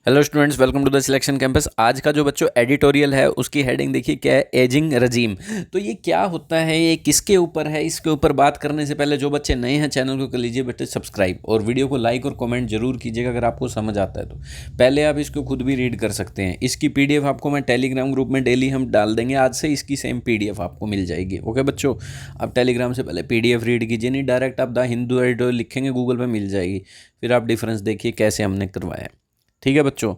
Hello students, welcome to the Selection Campus. आज का जो बच्चों एडिटोरियल है उसकी हेडिंग देखिए क्या है, एजिंग रजीम। तो ये क्या होता है, ये किसके ऊपर है, इसके ऊपर बात करने से पहले जो बच्चे नए हैं चैनल को कर लीजिए बेटे सब्सक्राइब, और वीडियो को लाइक और कमेंट जरूर कीजिएगा अगर आपको समझ आता है तो। पहले आप इसको खुद भी रीड कर सकते हैं। इसकी पीडीएफ आपको मैं टेलीग्राम ग्रुप में डेली हम डाल देंगे, आज से इसकी सेम पीडीएफ आपको मिल जाएगी। ओके बच्चों, आप टेलीग्राम से पहले पीडीएफ रीड कीजिए, नहीं डायरेक्ट आप द हिंदू एडिटोरियल लिखेंगे गूगल पर मिल जाएगी, फिर आप डिफरेंस देखिए कैसे हमने करवाया है। ठीक है बच्चों,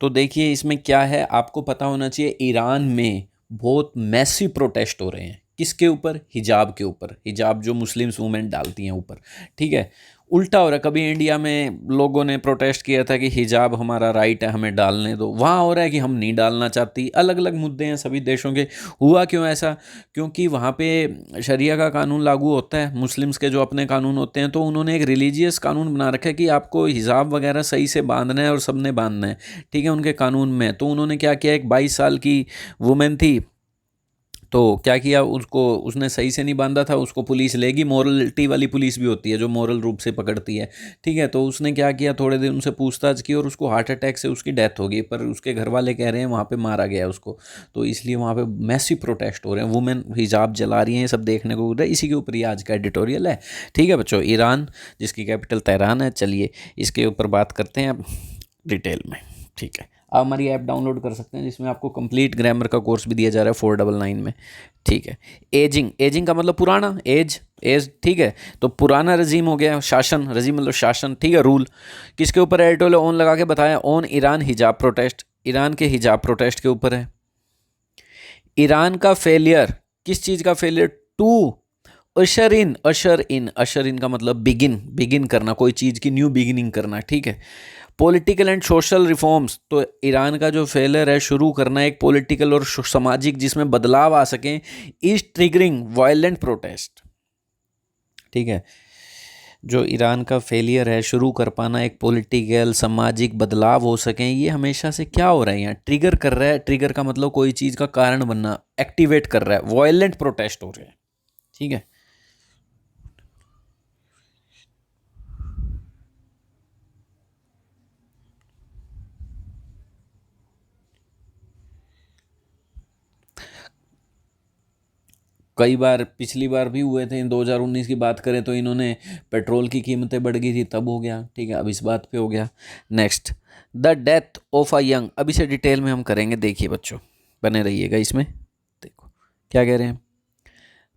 तो देखिए इसमें क्या है, आपको पता होना चाहिए ईरान में बहुत मैसिव प्रोटेस्ट हो रहे हैं। किसके ऊपर? हिजाब के ऊपर। हिजाब जो मुस्लिम्स वुमेन डालती हैं ऊपर। ठीक है, उल्टा हो रहा है। कभी इंडिया में लोगों ने प्रोटेस्ट किया था कि हिजाब हमारा राइट है, हमें डालने दो। वहाँ हो रहा है कि हम नहीं डालना चाहती। अलग अलग मुद्दे हैं सभी देशों के। हुआ क्यों ऐसा? क्योंकि वहाँ पे शरिया का कानून लागू होता है, मुस्लिम्स के जो अपने कानून होते हैं, तो उन्होंने एक रिलीजियस कानून बना रखा है कि आपको हिजाब वगैरह सही से बांधना है और सबने बांधना है। ठीक है, उनके कानून में। तो उन्होंने क्या किया, एक 22 साल की वुमेन थी, तो क्या किया, उसको उसने सही से नहीं बांधा था, उसको पुलिस लेगी। मोरलिटी वाली पुलिस भी होती है जो मोरल रूप से पकड़ती है। ठीक है, तो उसने क्या किया, थोड़े दिन उनसे पूछताछ की और उसको हार्ट अटैक से उसकी डेथ हो गई। पर उसके घर वाले कह रहे हैं वहाँ पे मारा गया है उसको। तो इसलिए वहाँ पे मैसिव प्रोटेस्ट हो रहे हैं, वुमेन हिजाब जला रही हैं, सब देखने को मिल रहा है। इसी के ऊपर ये आज का एडिटोरियल है। ठीक है बच्चों, ईरान जिसकी कैपिटल तेहरान है, चलिए इसके ऊपर बात करते हैं अब डिटेल में। ठीक है, आप हमारी ऐप डाउनलोड कर सकते हैं जिसमें आपको कंप्लीट ग्रामर का कोर्स भी दिया जा रहा है 499 में। ठीक है, एजिंग, एजिंग का मतलब पुराना, एज एज। ठीक है, तो पुराना रजीम हो गया, शासन, रजीम मतलब शासन। ठीक है, रूल किसके ऊपर है? एडिटोरियल ऑन लगा के बताया, ऑन ईरान हिजाब प्रोटेस्ट, ईरान के हिजाब प्रोटेस्ट के ऊपर है। ईरान का फेलियर, किस चीज़ का फेलियर? टू अशर इन, अशर इन, अशर इन का मतलब बिगिन, बिगिन करना, कोई चीज़ की न्यू बिगिनिंग करना। ठीक है, पॉलिटिकल एंड सोशल रिफॉर्म्स, तो ईरान का जो फेलियर है शुरू करना एक पॉलिटिकल और सामाजिक जिसमें बदलाव आ सकें, इज ट्रिगरिंग वायलेंट प्रोटेस्ट। ठीक है, जो ईरान का फेलियर है शुरू कर पाना एक पॉलिटिकल सामाजिक बदलाव हो सकें, ये हमेशा से क्या हो रहा है यहाँ, ट्रिगर कर रहा है। ट्रिगर का मतलब कोई चीज़ का कारण बनना, एक्टिवेट कर रहा है, वायलेंट प्रोटेस्ट हो रहे हैं। ठीक है, कई बार पिछली बार भी हुए थे। 2019 की बात करें तो इन्होंने पेट्रोल की कीमतें बढ़ गई थी, तब हो गया। ठीक है, अब इस बात पे हो गया। Next, the death of a young, अभी से डिटेल में हम करेंगे, देखिए बच्चों बने रहिएगा इसमें। देखो क्या कह रहे हैं,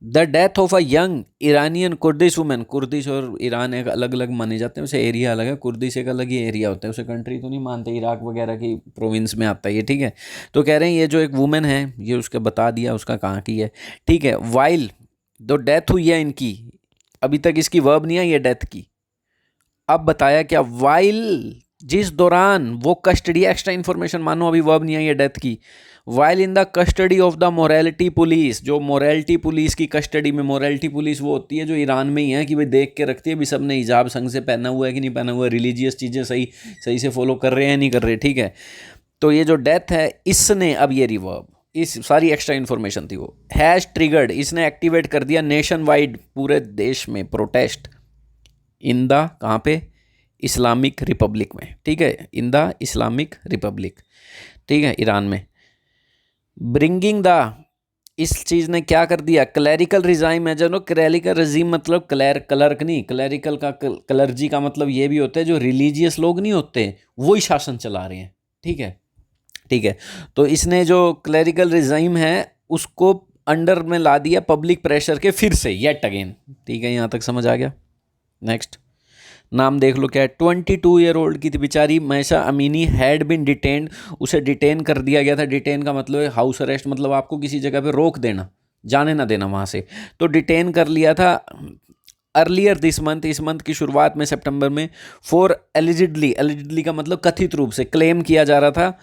the death of a young Iranian Kurdish women. Kurdish और ईरान एक अलग अलग माने जाते हैं, उसे एरिया अलग है। कुर्दिश एक अलग ही एरिया होता है, उसे कंट्री तो नहीं मानते, इराक वगैरह की प्रोविंस में आता है ये। ठीक है, तो कह रहे हैं ये जो एक वुमेन है, ये उसके बता दिया उसका कहाँ की है। ठीक है, वाइल जो डेथ हुई है इनकी, अभी तक इसकी वर्ब नहीं आई है डेथ की। अब बताया क्या, वाइल जिस दौरान वो कस्टडी, एक्स्ट्रा इन्फॉर्मेशन मानो, अभी वर्ब नहीं आई है डेथ की। While in the custody of the morality police, जो मोरालिटी पुलिस की कस्टडी में, मोरालिटी पुलिस वो होती है जो ईरान में ही है कि भाई देख के रखती है भी सबने हिजाब संग से पहना हुआ है कि नहीं पहना हुआ है, रिलीजियस चीज़ें सही सही से फॉलो कर रहे हैं नहीं कर रहे। ठीक है, तो ये जो डेथ है इसने, अब ये रिवर्ब, इस सारी एक्स्ट्रा इन्फॉर्मेशन थी वो, हैश ट्रिगर्ड, इसने एक्टिवेट कर दिया नेशन वाइड, पूरे देश में प्रोटेस्ट, इन द, कहाँ पे? इस्लामिक रिपब्लिक में। ठीक है, इन द इस्लामिक रिपब्लिक। ठीक है, ईरान में। ब्रिंगिंग द, इस चीज़ ने क्या कर दिया, क्लैरिकल रिजाइम है। जो क्लैरिकल रजीम मतलब क्लर्क नहीं, क्लैरिकल का क्लर्जी का मतलब ये भी होता है जो रिलीजियस लोग नहीं होते, वही शासन चला रहे हैं। ठीक है, ठीक है, तो इसने जो क्लैरिकल रिजाइम है उसको अंडर में ला दिया पब्लिक प्रेशर के, फिर से येट अगेन। ठीक है, यहाँ तक समझ आ गया। नेक्स्ट, नाम देख लो क्या है, 22 ईयर ओल्ड की थी बेचारी, मैशा अमीनी, हैड बिन डिटेन्ड, उसे डिटेन कर दिया गया था। डिटेन का मतलब है हाउस अरेस्ट, मतलब आपको किसी जगह पे रोक देना, जाने ना देना वहाँ से। तो डिटेन कर लिया था अर्लियर दिस मंथ, इस मंथ की शुरुआत में, सितंबर में, फॉर एलिजिडली, एलिजिडली का मतलब कथित रूप से क्लेम किया जा रहा था,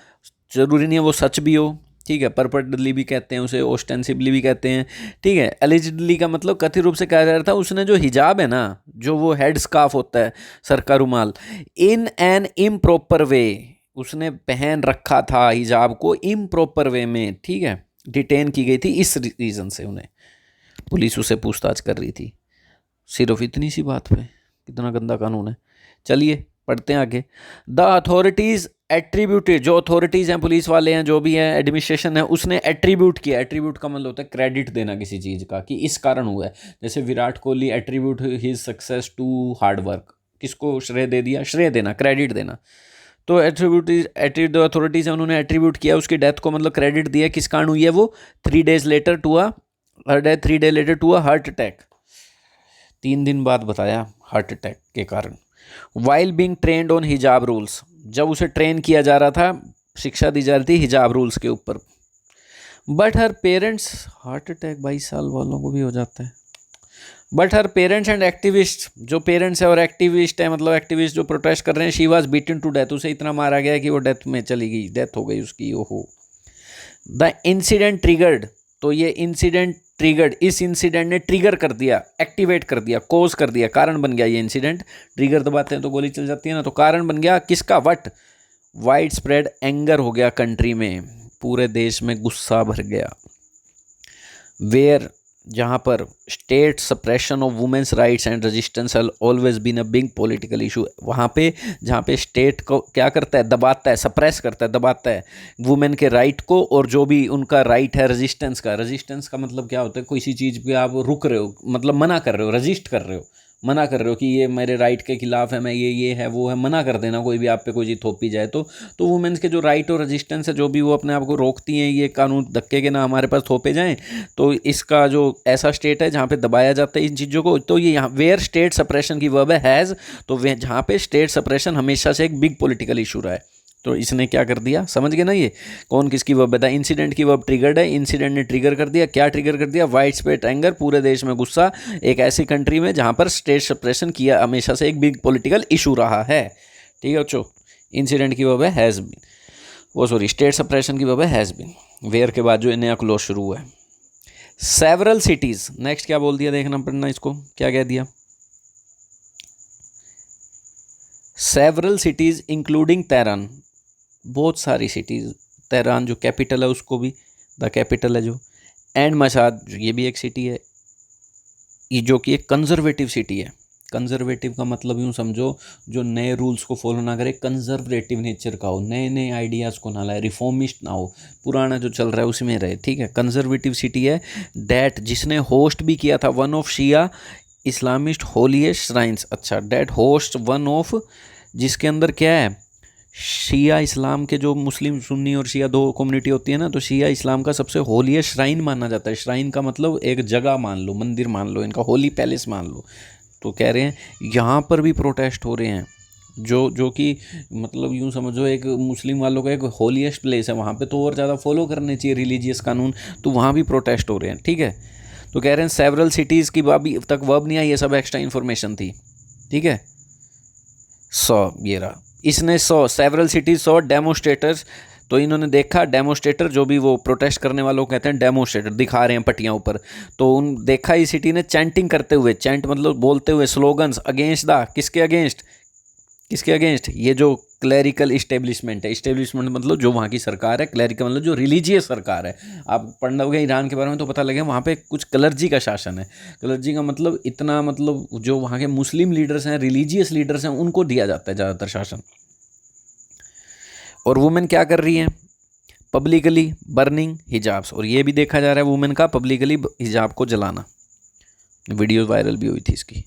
जरूरी नहीं है वो सच भी हो। ठीक है, परपटली भी कहते हैं उसे, ओस्टेंसिबली भी कहते हैं। ठीक है, एलिजिडली का मतलब कथित रूप से कहा जा रहा था, उसने जो हिजाब है ना, जो वो हेड स्कार्फ होता है, सर का रुमाल, इन एन इम्प्रॉपर वे, उसने पहन रखा था हिजाब को इम्प्रॉपर वे में। ठीक है, डिटेन की गई थी इस रीज़न से, उन्हें पुलिस उसे पूछताछ कर रही थी, सिर्फ इतनी सी बात पे। कितना गंदा कानून है। चलिए पढ़ते हैं आगे। द अथॉरिटीज़ एट्रीब्यूटेड, जो अथॉरिटीज़ हैं, पुलिस वाले हैं, जो भी हैं, एडमिनिस्ट्रेशन है, उसने एट्रीब्यूट किया। एट्रीब्यूट का मतलब होता है क्रेडिट देना किसी चीज़ का, कि इस कारण हुआ है। जैसे Virat Kohli attribute his success to hard work, किसको श्रेय दे दिया? श्रेय देना, क्रेडिट देना। तो एट्रीब्यूट जो अथॉरिटीज़ हैं उन्होंने एट्रीब्यूट किया उसकी डेथ को, मतलब क्रेडिट दिया। किस कारण हुई है वो? 3 days later to a 3 days later to a heart attack. 3 दिन बाद बताया हार्ट अटैक के कारण। While being trend on hijab rules, जब उसे ट्रेन किया जा रहा था, शिक्षा दी जा रही थी हिजाब रूल्स के ऊपर। But her parents, heart attack 22 साल वालों को भी हो जाता है। But her parents and activist, जो पेरेंट्स है और एक्टिविस्ट है, मतलब एक्टिविस्ट जो प्रोटेस्ट कर रहे हैं, she was beaten to death, उसे इतना मारा गया कि वो डेथ में चली गई, डेथ हो गई उसकी। ओहो। द इंसिडेंट ट्रिगर्ड, तो ये इंसिडेंट ट्रिगर्ड, इस इंसिडेंट ने ट्रिगर कर दिया, एक्टिवेट कर दिया, कोज कर दिया, कारण बन गया ये इंसिडेंट। ट्रिगर दबाते हैं तो गोली चल जाती है ना, तो कारण बन गया किसका? वट वाइड स्प्रेड एंगर हो गया कंट्री में, पूरे देश में गुस्सा भर गया। वेयर, जहाँ पर state suppression of women's rights and resistance have always been a big political issue, वहाँ पे जहाँ पे स्टेट को क्या करता है? दबाता है, सप्रेस करता है, दबाता है वुमेन के राइट को, और जो भी उनका राइट है रेजिस्टेंस का। रेजिस्टेंस का मतलब क्या होता है? किसी चीज़ पे आप रुक रहे हो, मतलब मना कर रहे हो, रजिस्ट कर रहे हो, मना कर रहे हो कि ये मेरे राइट के खिलाफ है, मैं ये है वो है, मना कर देना। कोई भी आप पे कोई चीज़ थोपी जाए तो वुमेन्स के जो राइट और रेजिस्टेंस है, जो भी वो अपने आप को रोकती हैं, ये कानून धक्के के ना हमारे पास थोपे जाएं, तो इसका जो ऐसा स्टेट है जहाँ पे दबाया जाता है इन चीज़ों को, तो ये यहाँ वेयर स्टेट सप्रेशन की वर्ब है हैज़, तो वे जहाँ पे स्टेट सप्रेशन हमेशा से एक बिग पॉलिटिकल इशू रहा है, तो इसने क्या कर दिया? समझ गए ना? ये कौन किसकी वर्ब है? इंसिडेंट की वर्ब ट्रिगर्ड है, इंसिडेंट ने ट्रिगर कर दिया। क्या ट्रिगर कर दिया? वाइड स्प्रेड एंगर, पूरे देश में गुस्सा, एक ऐसी कंट्री में जहां पर स्टेट सप्रेशन किया हमेशा से एक बिग पॉलिटिकल इशू रहा है। ठीक है बच्चों, इंसिडेंट की वर्ब है हैज़ बीन, वो सॉरी स्टेट सप्रेशन की वर्ब है हैज़ बीन। वेयर के बाद जो नया क्लोज शुरू हुआ है। सेवरल सिटीज, नेक्स्ट क्या बोल दिया? देखना पड़ना इसको, क्या कह दिया? सेवरल सिटीज इंक्लूडिंग तेहरान, बहुत सारी सिटीज़, तेहरान जो कैपिटल है उसको भी, द कैपिटल है जो, एंड मशाद, ये भी एक सिटी है, ये जो कि एक कंजर्वेटिव सिटी है। कंजर्वेटिव का मतलब यूँ समझो, जो नए रूल्स को फॉलो ना करे, कंजर्वेटिव नेचर का हो, नए नए आइडियाज़ को ना लाए, रिफॉर्मिस्ट ना हो, पुराना जो चल रहा है उसमें रहे। ठीक है, कंजर्वेटिव सिटी है। डैट, जिसने होस्ट भी किया था one of Shia Islamist holiest shrines. अच्छा, डैट होस्ट वन ऑफ, जिसके अंदर क्या है? शिया इस्लाम के, जो मुस्लिम सुन्नी और शिया दो कम्युनिटी होती है ना, तो शिया इस्लाम का सबसे होलीएस्ट श्राइन माना जाता है। श्राइन का मतलब एक जगह मान लो, मंदिर मान लो, इनका होली पैलेस मान लो। तो कह रहे हैं यहाँ पर भी प्रोटेस्ट हो रहे हैं, जो कि मतलब यूँ समझो एक मुस्लिम वालों का एक होलीएस्ट प्लेस है, वहाँ पे तो और ज़्यादा फॉलो करने चाहिए रिलीजियस कानून, तो वहाँ भी प्रोटेस्ट हो रहे हैं। ठीक है, तो कह रहे हैं सेवरल सिटीज़ की अभी तक वर्ब नहीं आई, ये सब एक्स्ट्रा इन्फॉर्मेशन थी। ठीक है, ये रहा, इसने सेवरल सिटीज डेमोस्ट्रेटर्स, तो इन्होंने देखा डेमोस्ट्रेटर, जो भी वो प्रोटेस्ट करने वालों को कहते हैं डेमोस्ट्रेटर, दिखा रहे हैं पट्टियाँ ऊपर, तो उन देखा इस सिटी ने चैंटिंग करते हुए, चैंट मतलब बोलते हुए, स्लोगन्स अगेंस्ट द, किसके अगेंस्ट? किसके अगेंस्ट? ये जो क्लैरिकल इस्टेब्लिशमेंट है, इस्टेब्लिशमेंट मतलब जो वहाँ की सरकार है, क्लैरिकल मतलब जो रिलीजियस सरकार है। आप पढ़ना होगा ईरान के बारे में तो पता लगे वहाँ पे कुछ क्लर्जी का शासन है। क्लर्जी का मतलब इतना, मतलब जो वहाँ के मुस्लिम लीडर्स हैं, रिलीजियस लीडर्स हैं, उनको दिया जाता है ज़्यादातर शासन। और वुमेन क्या कर रही हैं? पब्लिकली बर्निंग हिजाब्स, और ये भी देखा जा रहा है वुमेन का पब्लिकली हिजाब को जलाना, वीडियो वायरल भी हुई थी इसकी।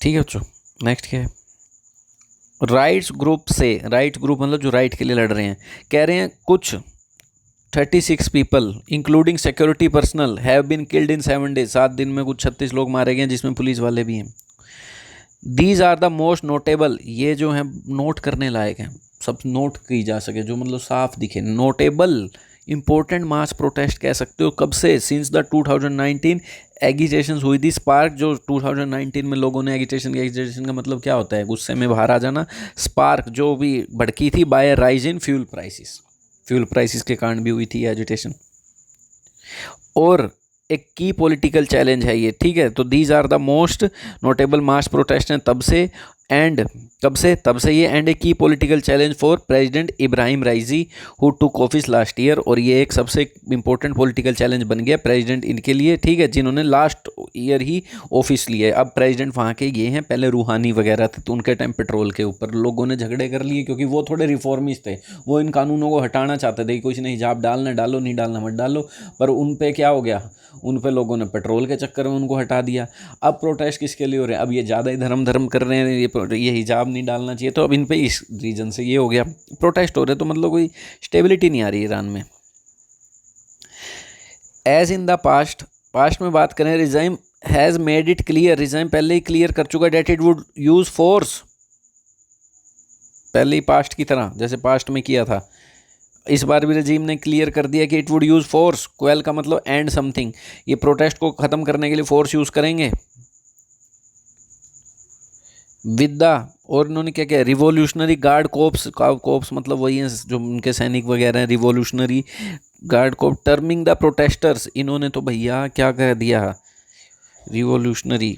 ठीक है बच्चों, नेक्स्ट क्या है? राइट्स ग्रुप से, राइट ग्रुप मतलब जो राइट के लिए लड़ रहे हैं, कह रहे हैं कुछ 36 people including security personnel have been killed in 7 days, 7 दिन में कुछ 36 लोग मारे गए, जिसमें पुलिस वाले भी हैं। These are the most notable, ये जो हैं नोट करने लायक हैं, सब नोट की जा सके, जो मतलब साफ दिखे, नोटेबल इंपॉर्टेंट मास प्रोटेस्ट कह सकते हो। कब से? सिंस द 2019 एगिटेशन हुई थी, स्पार्क, जो 2019 में लोगों ने एगिटेशन की, एगिटेशन का मतलब क्या होता है? गुस्से में बाहर आ जाना। स्पार्क जो भी भड़की थी by rise in fuel prices, fuel prices के कारण भी हुई थी एजिटेशन। और एक की पॉलिटिकल चैलेंज है ये। ठीक है, तो these are the most notable mass protest हैं तब से, एंड कब से? तब से ये and a key political challenge for president Ebrahim Raisi who took office last year. और ये एक सबसे इंपॉर्टेंट पॉलिटिकल चैलेंज बन गया प्रेसिडेंट इनके लिए, ठीक है, जिन्होंने लास्ट ईयर ही ऑफिस लिया है। अब प्रेसिडेंट वहाँ के ये हैं, पहले रूहानी वगैरह थे तो उनके टाइम पेट्रोल के ऊपर लोगों ने झगड़े कर लिए क्योंकि वो थोड़े रिफॉर्मिस्ट थे। वो इन कानूनों को हटाना चाहते थे कि कुछ नहीं, हिजाब डालना डालो, नहीं डालना मत डालो। पर उन पे क्या हो गया, उन पे लोगों ने पेट्रोल के चक्कर में उनको हटा दिया। अब प्रोटेस्ट किसके लिए हो रहे हैं? अब ये ज़्यादा ही धर्म कर रहे हैं, ये हिजाब नहीं डालना चाहिए, तो अब इन पे इस रीजन से ये हो गया, प्रोटेस्ट हो रहे। तो मतलब कोई स्टेबिलिटी नहीं आ रही ईरान में। एज इन द पास्ट में बात करें, regime has made it clear, regime पहले ही क्लियर कर चुका that it would use force, पहले ही पास्ट की तरह जैसे पास्ट में किया था। इस बार भी रजीम ने क्लियर कर दिया कि it would use force. Quail का मतलब एंड समथिंग, ये प्रोटेस्ट को ख़त्म करने के लिए फोर्स यूज़ करेंगे। विद्या, और इन्होंने क्या किया, रिवोल्यूशनरी गार्ड कोप्स मतलब वही हैं जो उनके सैनिक वगैरह हैं, revolutionary guard corps, terming the protesters, इन्होंने तो भैया क्या कह दिया, रिवोल्यूशनरी,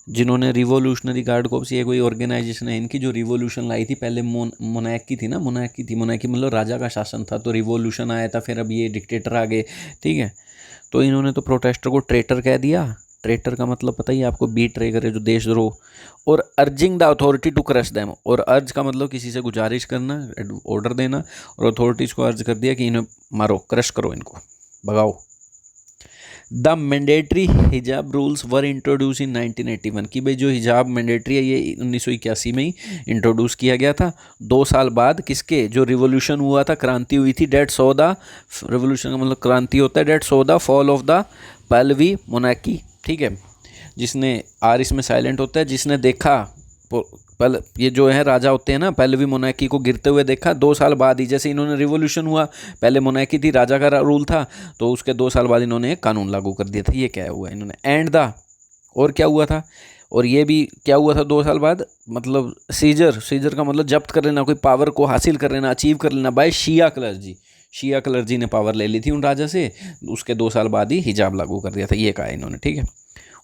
जिन्होंने रिवोल्यूशनरी गार्ड कोप्स, ये कोई ऑर्गेनाइजेशन है इनकी जो रिवोल्यूशन लाई थी। पहले मोनार्की थी ना, मोनार्की मतलब राजा का शासन था, तो रिवोल्यूशन आया था, फिर अब ये डिक्टेटर आ गए, ठीक है। तो इन्होंने तो प्रोटेस्टर को ट्रेटर कह दिया। ट्रेटर का मतलब पता ही आपको, बीट रे करे जो देशद्रोह। और urging the authority to crush them, और अर्ज का मतलब किसी से गुजारिश करना, ऑर्डर देना, और अथॉरिटीज़ को अर्ज कर दिया कि इन्हें मारो, क्रश करो, इनको भगाओ। द मैंडेटरी हिजाब रूल्स वर इंट्रोड्यूस इन 1981, कि भाई जो हिजाब मैंडेटरी है ये 1981 में ही इंट्रोड्यूस किया गया था, 2 साल बाद किसके, जो रिवोल्यूशन हुआ था, क्रांति हुई थी, डेट सो द, रिवोल्यूशन का मतलब क्रांति होता है, that so the fall of the Pahlavi monarchy, ठीक है, जिसने आर इसमें साइलेंट होता है, जिसने देखा पहले, ये जो है राजा होते हैं ना, पहलवी मोनार्की को गिरते हुए देखा 2 साल बाद ही, जैसे इन्होंने रिवोल्यूशन हुआ, पहले मोनार्की थी, राजा का रूल था, तो उसके 2 साल बाद इन्होंने एक कानून लागू कर दिया था। ये क्या हुआ इन्होंने, एंड द, और क्या हुआ था, और ये भी क्या हुआ था 2 साल बाद, मतलब सीजर का मतलब जब्त कर लेना, कोई पावर को हासिल कर लेना, अचीव कर लेना बाय शिया क्लर्जी ने पावर ले ली थी उन राजा से, उसके 2 साल बाद ही हिजाब लागू कर दिया था। ये कहा इन्होंने, ठीक है।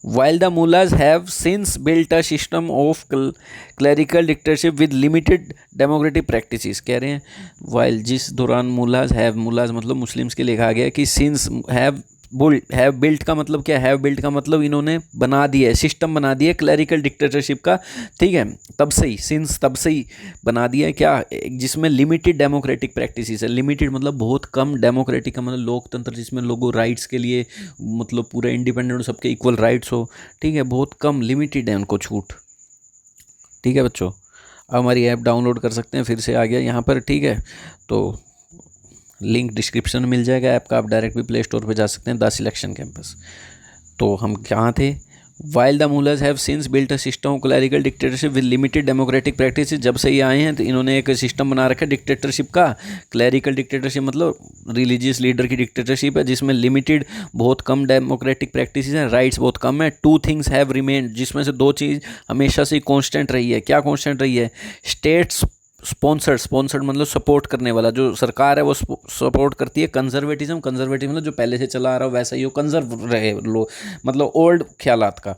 While the mullahs have since built a system of clerical dictatorship with limited democratic practices, कह रहे हैं while, जिस दौरान मुल्लाज मतलब मुस्लिम्स के लिए कहा गया कि since हैव बिल्ट का मतलब क्या, हैव बिल्ट का मतलब इन्होंने बना दिया है, सिस्टम बना दिया है क्लरिकल डिक्टेटरशिप का, ठीक है, तब से ही बना दिया है क्या, जिसमें लिमिटेड डेमोक्रेटिक प्रैक्टिसेस है। लिमिटेड मतलब बहुत कम, डेमोक्रेटिक का मतलब लोकतंत्र, जिसमें लोगों राइट्स के लिए मतलब पूरे इंडिपेंडेंट, सबके इक्वल राइट्स हो, ठीक है, बहुत कम, लिमिटेड है उनको छूट, ठीक है बच्चों। अब हमारी ऐप डाउनलोड कर सकते हैं, फिर से आ गया यहाँ पर, ठीक है, तो लिंक डिस्क्रिप्शन में मिल जाएगा ऐप का, आप डायरेक्ट भी प्ले स्टोर पे जा सकते हैं, द सिलेक्शन कैंपस। तो हम कहाँ थे, while the mullahs have since built a system of clerical dictatorship with limited democratic practice, जब से ये आए हैं तो इन्होंने एक सिस्टम बना रखा है डिक्टेटरशिप का। क्लरिकल डिक्टेटरशिप मतलब रिलीजियस लीडर की डिक्टेटरशिप है, जिसमें लिमिटेड, बहुत कम डेमोक्रेटिक प्रैक्टिस है, राइट्स बहुत कम है। 2 थिंग्स हैव रिमेन्ड, जिसमें से 2 चीज़ हमेशा से कांस्टेंट रही है। क्या कांस्टेंट रही है, स्टेट्स स्पॉन्सर्ड मतलब सपोर्ट करने वाला, जो सरकार है वो सपोर्ट करती है। कंजर्वेटिज्म मतलब जो पहले से चला आ रहा हो वैसा ही हो, कंजर्व रहे लो मतलब ओल्ड ख्यालात का।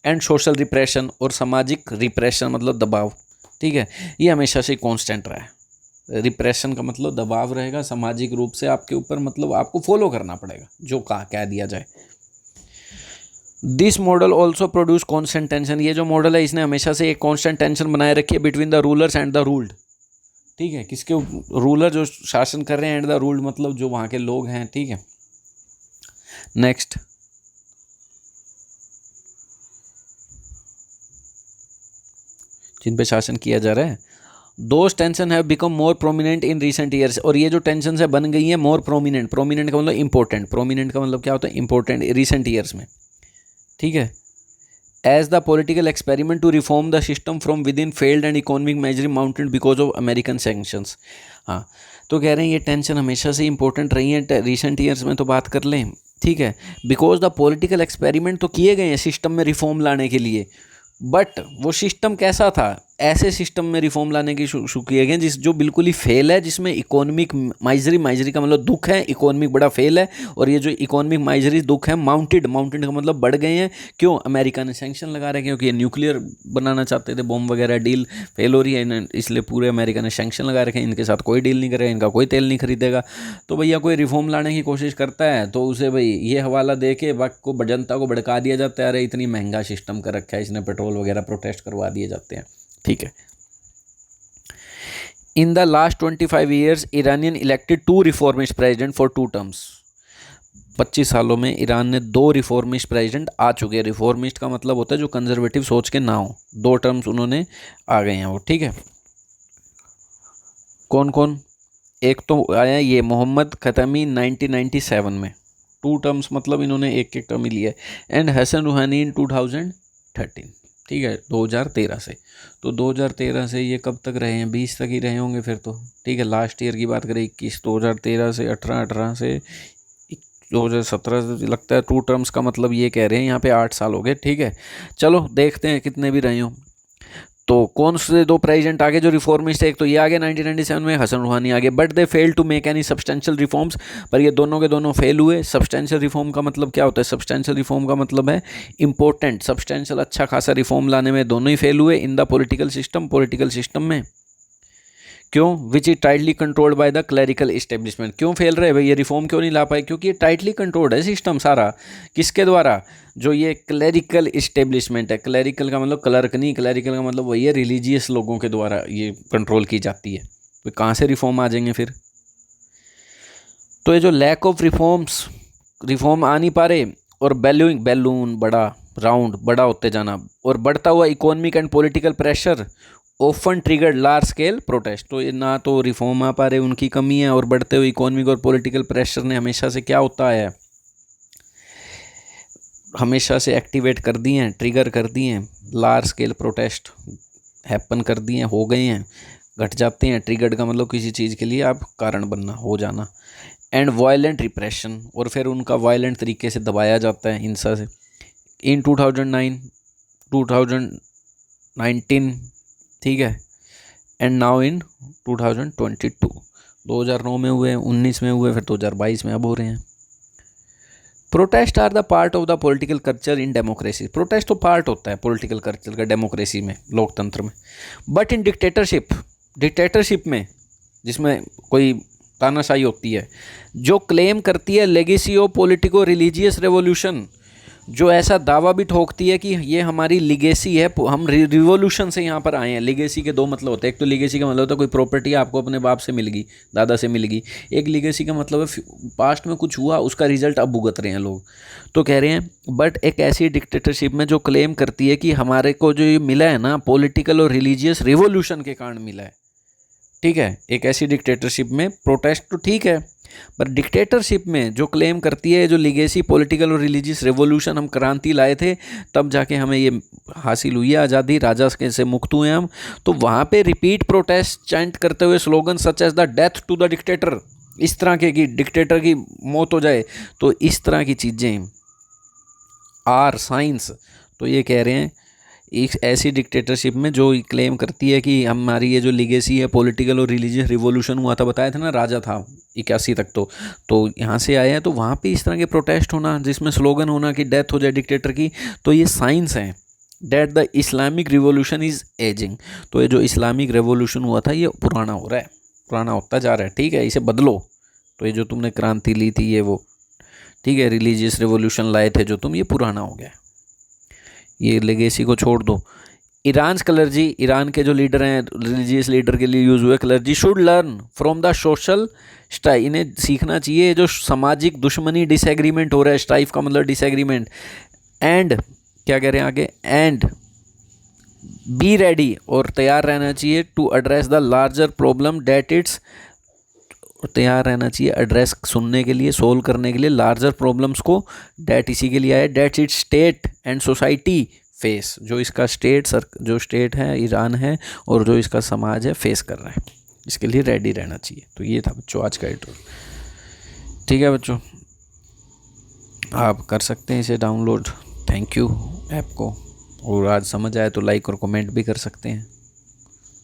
एंड सोशल रिप्रेशन, और सामाजिक रिप्रेशन मतलब दबाव, ठीक है, ये हमेशा से कांस्टेंट रहा है। रिप्रेशन का मतलब दबाव रहेगा सामाजिक रूप से आपके ऊपर, मतलब आपको फॉलो करना पड़ेगा जो कह दिया जाए। This model also produce constant tension, ये जो मॉडल है इसने हमेशा से एक कॉन्स्टेंट टेंशन बनाए रखी है between the rulers and the ruled, ठीक है, किसके, रूलर जो शासन कर रहे हैं, एंड द रूल्ड मतलब जो वहाँ के लोग हैं, ठीक है। नेक्स्ट, जिन पे शासन किया जा रहा है, those tension have become more prominent in recent years, और ये जो टेंशन है बन गई है मोर प्रोमिनेंट का मतलब इंपॉर्टेंट, प्रोमिनेंट का मतलब क्या होता है, इंपॉर्टेंट, रिसेंट ईयर्स में, ठीक है। As the political experiment to reform the system from within failed and economic measuring mounted because of American sanctions. हाँ, तो कह रहे हैं ये टेंशन हमेशा से इंपॉर्टेंट रही है, रिसेंट ईयर्स में तो बात कर लें, ठीक है। बिकॉज द पॉलिटिकल एक्सपेरिमेंट तो किए गए हैं सिस्टम में रिफॉर्म लाने के लिए, बट वो सिस्टम कैसा था, ऐसे सिस्टम में रिफॉर्म लाने की शुरू किए गए जिस जो बिल्कुल ही फेल है, जिसमें इकोनॉमिक माइजरी का मतलब दुख है, इकोनॉमिक बड़ा फेल है, और ये जो इकोनॉमिक माइजरी दुख है माउंटेड का मतलब बढ़ गए हैं। क्यों? अमेरिका ने सैंक्शन लगा रहे हैं, क्योंकि ये न्यूक्लियर बनाना चाहते थे, बॉम्ब वगैरह, डील फेल हो रही है, इसलिए पूरे अमेरिका ने सैंक्शन लगा रखे हैं, इनके साथ कोई डील नहीं करेगा, इनका कोई तेल नहीं खरीदेगा। तो भैया कोई रिफॉर्म लाने की कोशिश करता है तो उसे भाई ये हवाला दे के वक्त को जनता को भड़का दिया जाता है, अरे इतनी महंगा सिस्टम कर रखा है इसने, पेट्रोल वगैरह प्रोटेस्ट करवा दिए जाते हैं। ठीक है। In the last 25 years Iranian elected 2 reformist president for 2 terms. 25 सालों में ईरान ने 2 रिफॉर्मिस्ट प्रेसिडेंट आ चुके हैं। रिफॉर्मिस्ट का मतलब होता है जो कंजर्वेटिव सोच के ना हो, 2 टर्म्स उन्होंने आ गए हैं वो। ठीक है। कौन कौन? एक तो आया ये मोहम्मद खतमी 1997 में, 2 टर्म्स मतलब इन्होंने एक टर्म ही लिया है। एंड हसन रूहानी इन 2013। ठीक है, 2013 से। तो 2013 से ये कब तक रहे हैं? 20 तक ही रहे होंगे फिर तो। ठीक है, लास्ट ईयर की बात करें 21, 2013 से 18 से 2017 से, लगता है 2 टर्म्स का मतलब ये कह रहे हैं यहाँ पे 8 साल हो गए। ठीक है, चलो देखते हैं कितने भी रहे हो। तो कौन से 2 प्रेसिडेंट आगे जो रिफॉर्मिस्ट है? एक तो ये आगे 1997 में हसन रूहानी आगे, but they fail to make any substantial reforms. पर ये दोनों के दोनों फेल हुए। सब्सटेंशियल रिफॉर्म का मतलब क्या होता है? सब्सटेंशियल रिफॉर्म का मतलब है इंपॉर्टेंट, सब्सटेंशियल, अच्छा खासा रिफॉर्म लाने में दोनों ही फेल हुए। इन द पॉलिटिकल सिस्टम में। क्यों? Which is tightly controlled by the clerical establishment. क्यों फेल रहे भाई? ये रिफॉर्म क्यों नहीं ला पाए? क्योंकि ये टाइटली कंट्रोल्ड है सिस्टम सारा। किसके द्वारा? जो ये क्लरिकल इस्टेब्लिशमेंट है। क्लरिकल का मतलब क्लर्क नहीं, क्लरिकल का मतलब वही है रिलीजियस लोगों के द्वारा ये कंट्रोल की जाती है। तो कहाँ से रिफॉर्म आ जाएंगे फिर? तो ये जो लैक ऑफ रिफॉर्म आ नहीं पा रहे, और बैलून बड़ा, राउंड बड़ा होते जाना, और बढ़ता हुआ economic and political pressure often triggered large scale protest. तो ये ना तो रिफॉर्म आ पा रहे, उनकी कमी है, और बढ़ते हुए इकोनॉमिक और पॉलिटिकल प्रेशर ने हमेशा से क्या होता है, हमेशा से एक्टिवेट कर दिए हैं, ट्रिगर कर दिए हैं, लार्ज स्केल प्रोटेस्ट हैपन कर दिए हैं, हो गए हैं, घट जाते हैं। ट्रिगर्ड का मतलब किसी चीज़ के लिए आप कारण बनना, हो जाना। एंड वायलेंट रिप्रेशन, और फिर उनका वायलेंट तरीके से दबाया जाता है हिंसा से। इन 2019, ठीक है, एंड नाउ इन 2022, 2009 में हुए, 19 में हुए, फिर 2022 में अब हो रहे हैं। Protest are the part of the political culture in democracy. Protest तो पार्ट होता है पॉलिटिकल कल्चर का डेमोक्रेसी में, लोकतंत्र में। बट इन डिक्टेटरशिप में, जिसमें कोई तानाशाही होती है, जो क्लेम करती है legacy of politico religious revolution, जो ऐसा दावा भी ठोकती है कि ये हमारी लिगेसी है, हम रिवॉल्यूशन से यहाँ पर आए हैं। लिगेसी के 2 मतलब होते हैं। एक तो लिगेसी का मतलब होता है कोई प्रॉपर्टी आपको अपने बाप से मिल गई, दादा से मिल गई। एक लिगेसी का मतलब है पास्ट में कुछ हुआ, उसका रिजल्ट अब भुगत रहे हैं लोग। तो कह रहे हैं बट एक ऐसी डिक्टेटरशिप में जो क्लेम करती है कि हमारे को जो ये मिला है ना, पॉलिटिकल और रिलीजियस रिवॉल्यूशन के कारण मिला है। ठीक है, एक ऐसी डिक्टेटरशिप में प्रोटेस्ट तो ठीक है, पर डिक्टेटरशिप में जो क्लेम करती है, जो लिगेसी पॉलिटिकल और रिलीजियस रेवोल्यूशन, हम क्रांति लाए थे तब जाके हमें ये हासिल हुई है आज़ादी, राजा से मुक्त हुए हम, तो वहाँ पे रिपीट प्रोटेस्ट चैंट करते हुए slogan such as the death to the dictator, इस तरह के कि डिक्टेटर की मौत हो जाए, तो इस तरह की चीज़ें आर साइंस। तो ये कह रहे हैं एक ऐसी डिक्टेटरशिप में जो क्लेम करती है कि हमारी ये जो लिगेसी है, पॉलिटिकल और रिलीजियस रिवॉल्यूशन हुआ था, बताया था ना, राजा था 81 तक, तो यहाँ से आए हैं, तो वहाँ पे इस तरह के प्रोटेस्ट होना, जिसमें स्लोगन होना कि डेथ हो जाए डिक्टेटर की, तो ये साइंस है that the Islamic revolution is aging. तो ये जो इस्लामिक रिवॉल्यूशन हुआ था ये पुराना हो रहा है, पुराना होता जा रहा है। ठीक है, इसे बदलो। तो ये जो तुमने क्रांति ली थी ये वो, ठीक है, रिलीजियस रिवॉल्यूशन लाए थे जो तुम, ये पुराना हो गया, ये लेगेसी को छोड़ दो। ईरान क्लर्जी, ईरान के जो लीडर हैं, रिलीजियस लीडर के लिए यूज़ हुए, clergy should learn from the social strife. इन्हें सीखना चाहिए जो सामाजिक दुश्मनी, डिसएग्रीमेंट हो रहा है, स्ट्राइफ का मतलब डिसएग्रीमेंट, एंड क्या कह रहे हैं आगे, एंड बी रेडी, और तैयार रहना चाहिए to address the larger problem that it's, तैयार रहना चाहिए एड्रेस, सुनने के लिए, सोल्व करने के लिए लार्जर प्रॉब्लम्स को, डेट इसी के लिए आया, that its state and society face, जो इसका जो स्टेट है ईरान है और जो इसका समाज है फेस कर रहा है, इसके लिए रेडी रहना चाहिए। तो ये था बच्चों आज का एडिटोरियल। ठीक है बच्चों, आप कर सकते हैं इसे डाउनलोड, थैंक यू ऐप को, और आज समझ आए तो लाइक और कमेंट भी कर सकते हैं।